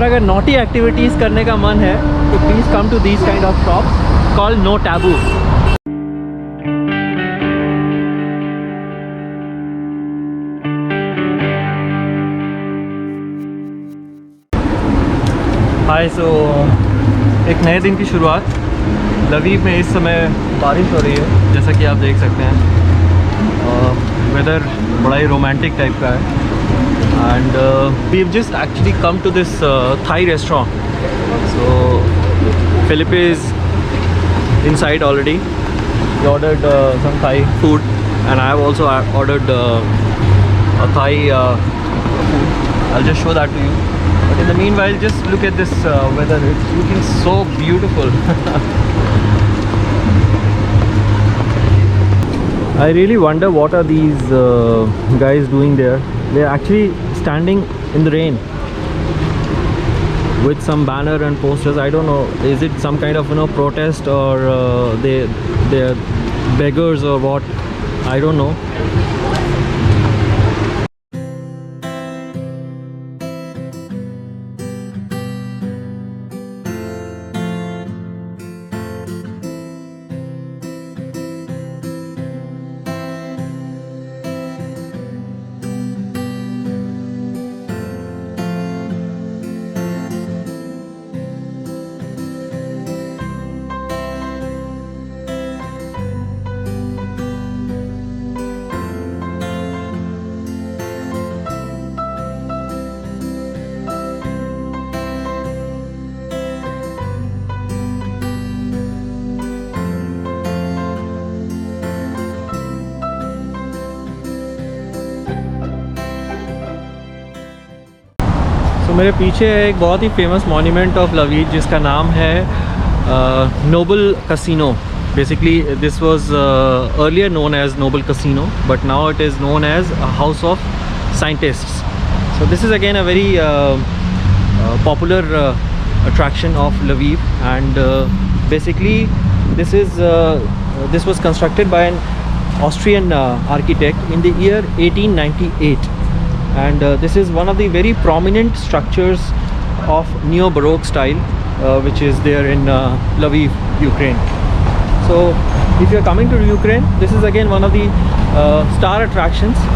अगर naughty activities करने का मन है तो please come to these kind of shops called no taboo. Hi, so एक नए दिन की शुरुआत। लवीव में इस समय बारिश हो रही है जैसा कि आप देख सकते हैं। वेदर बड़ा ही रोमांटिक टाइप का है and we have just actually come to this Thai restaurant. So Philip is inside already. He ordered some Thai food and I have also ordered a Thai food. I'll just show that to you. But in the meanwhile, just look at this weather. It's looking so beautiful. I really wonder what are these guys doing there. They're actually standing in the rain with some banner and posters. I don't know, is it some kind of protest or they're beggars or what? I don't know. तो मेरे पीछे है एक बहुत ही famous monument of Lviv जिसका नाम है Noble Casino. Basically this was earlier known as Noble Casino, but now it is known as a House of Scientists. So this is again a very popular attraction of Lviv, and basically this was constructed by an Austrian architect in the year 1898, and this is one of the very prominent structures of neo-baroque style which is there in Lviv, Ukraine. So if you are coming to Ukraine, this is again one of the star attractions.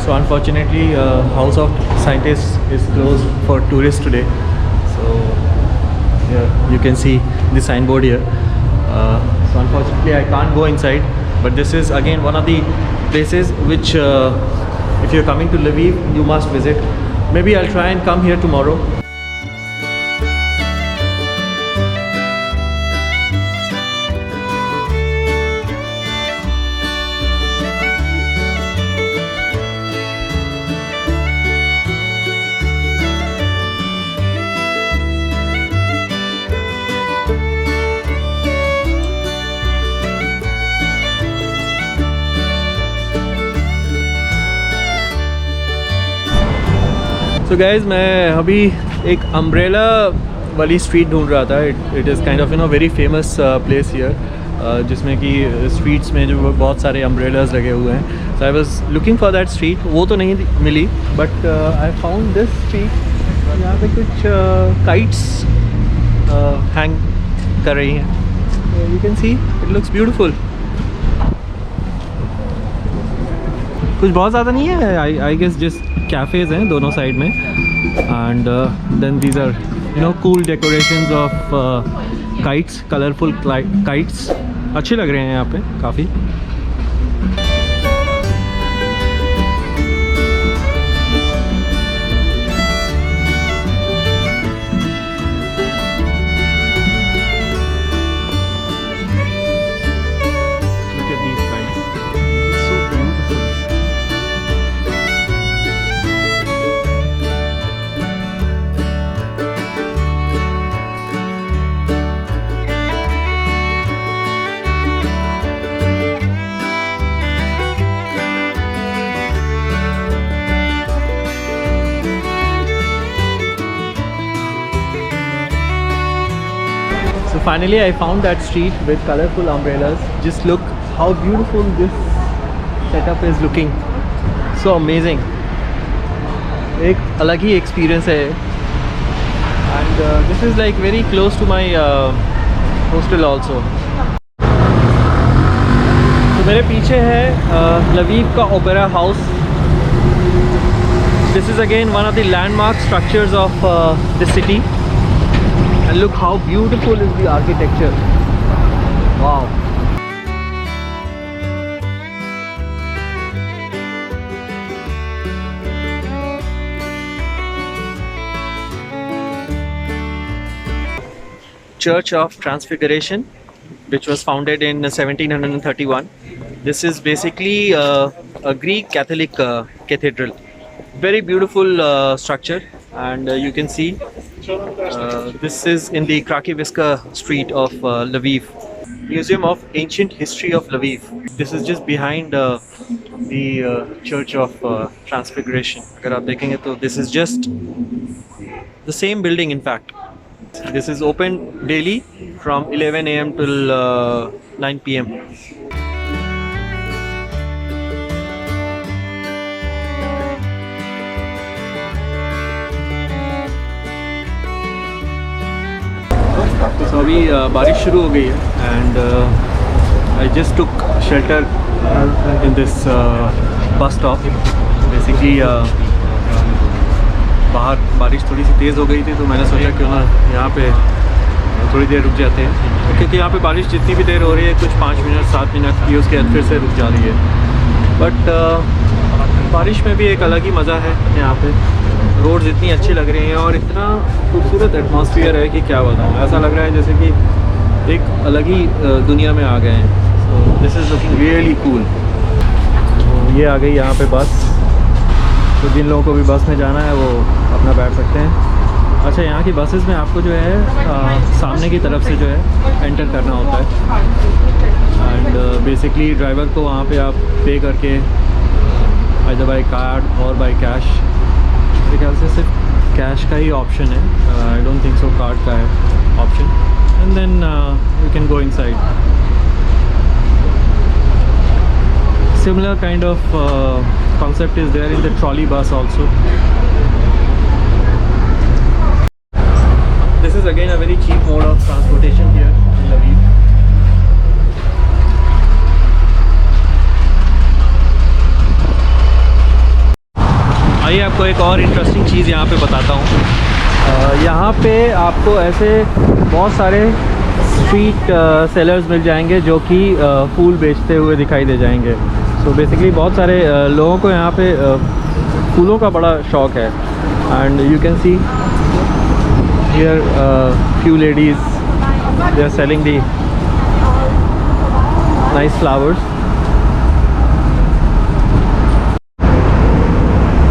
So unfortunately, House of Scientists is closed for tourists today. So yeah, you can see the signboard here. So unfortunately, I can't go inside. But this is again one of the places which, if you're coming to Lviv, you must visit. Maybe I'll try and come here tomorrow. So guys, मैं अभी एक umbrella वाली street ढूंढ रहा था. It is kind of very famous place here, जिसमें कि streets में जो बहुत सारे अम्ब्रेलाज लगे हुए हैं. So I was looking for that street. वो तो नहीं मिली, but I found this street. यहाँ पे कुछ काइट्स हैंग कर रही हैं. You can see it looks beautiful. कुछ बहुत ज़्यादा नहीं है. आई गेस जस्ट कैफ़ेज़ हैं दोनों साइड में, and then these are cool decorations of kites, colourful kites. अच्छे लग रहे हैं यहाँ पे काफ़ी. finally I found that street with colorful umbrellas. Just look how beautiful this setup is looking. So amazing. एक अलग ही experience है. And this is like very close to my hostel also. तो मेरे पीछे है लवीव का opera house. This is again one of the landmark structures of the city. And look how beautiful is the architecture. Wow. Church of Transfiguration, which was founded in 1731. This is basically a Greek Catholic cathedral. Very beautiful structure, and you can see this is in the Krakiviska street of Lviv. Museum of Ancient History of Lviv. This is just behind the Church of Transfiguration. अगर आप देखेंगे तो this is just the same building in fact. This is open daily from 11 a.m. till 9 p.m. So अभी बारिश शुरू हो गई है and I just took shelter in this bus stop. Basically बाहर बारिश थोड़ी सी तेज़ हो गई थी तो मैंने सोचा क्यों ना यहाँ पे थोड़ी देर रुक जाते हैं, क्योंकि यहाँ पे बारिश जितनी भी देर हो रही है कुछ 5 मिनट 7 मिनट की उसके बाद फिर से रुक जा रही है. बट बारिश में भी एक अलग ही मज़ा है. यहाँ पे रोड्स इतनी अच्छी लग रही हैं और इतना खूबसूरत एटमॉस्फेयर है कि क्या बताऊँ. ऐसा लग रहा है जैसे कि एक अलग ही दुनिया में आ गए हैं. So this is looking really cool. ये आ गई यहाँ पे बस. तो जिन लोगों को भी बस में जाना है वो अपना बैठ सकते हैं. अच्छा, यहाँ की बसेस में आपको जो है सामने की तरफ से जो है एंटर करना होता है. एंड बेसिकली ड्राइवर को वहाँ पे आप पे करके आइदर बाय कार्ड और बाय कैश. मेरे ख्याल से सिर्फ कैश का ही ऑप्शन है. I don't think so card का है option. And then you can go inside. Similar kind of concept is there in the trolley bus also. This is again a very cheap mode of transportation here in Lviv. आइए आपको एक और interesting चीज़ यहाँ पे बताता हूँ. यहाँ पे आपको ऐसे बहुत सारे स्ट्रीट सेलर्स मिल जाएंगे जो कि फूल बेचते हुए दिखाई दे जाएंगे. तो बेसिकली बहुत सारे लोगों को यहाँ पे फूलों का बड़ा शौक़ है. And you can see here few ladies, they are selling the nice flowers.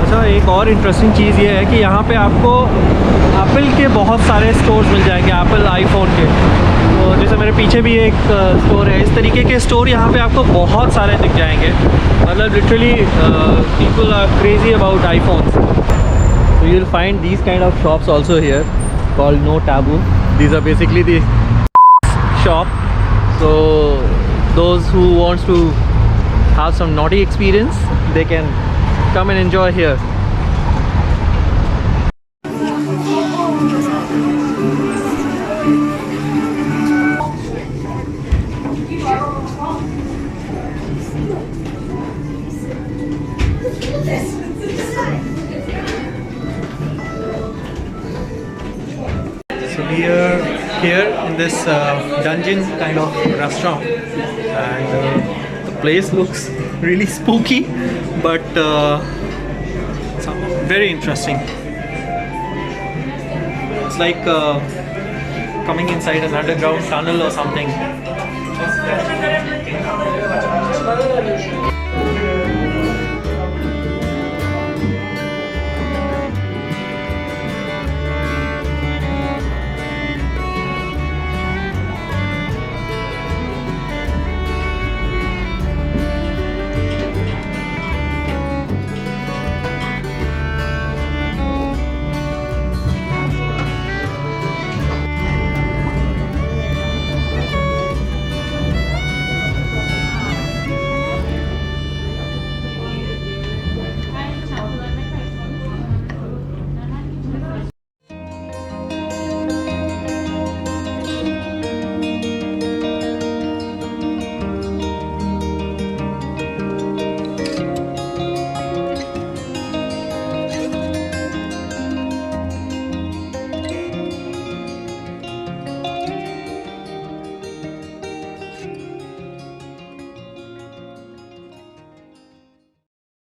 अच्छा, एक और इंटरेस्टिंग चीज़ ये है कि यहाँ पे आपको एप्पल के बहुत सारे स्टोर्स मिल जाएंगे. एप्पल आईफोन के. तो जैसे मेरे पीछे भी एक स्टोर है. इस तरीके के स्टोर यहाँ पे आपको बहुत सारे दिख जाएंगे. मतलब literally people are crazy about iPhones. So you'll find these kind of shops also here called No Taboo. These are basically the shop. So those who wants to have some naughty experience, they can come and enjoy here. So we are here in this dungeon kind of restaurant, and the place looks really spooky, but very interesting. It's like coming inside an underground tunnel or something.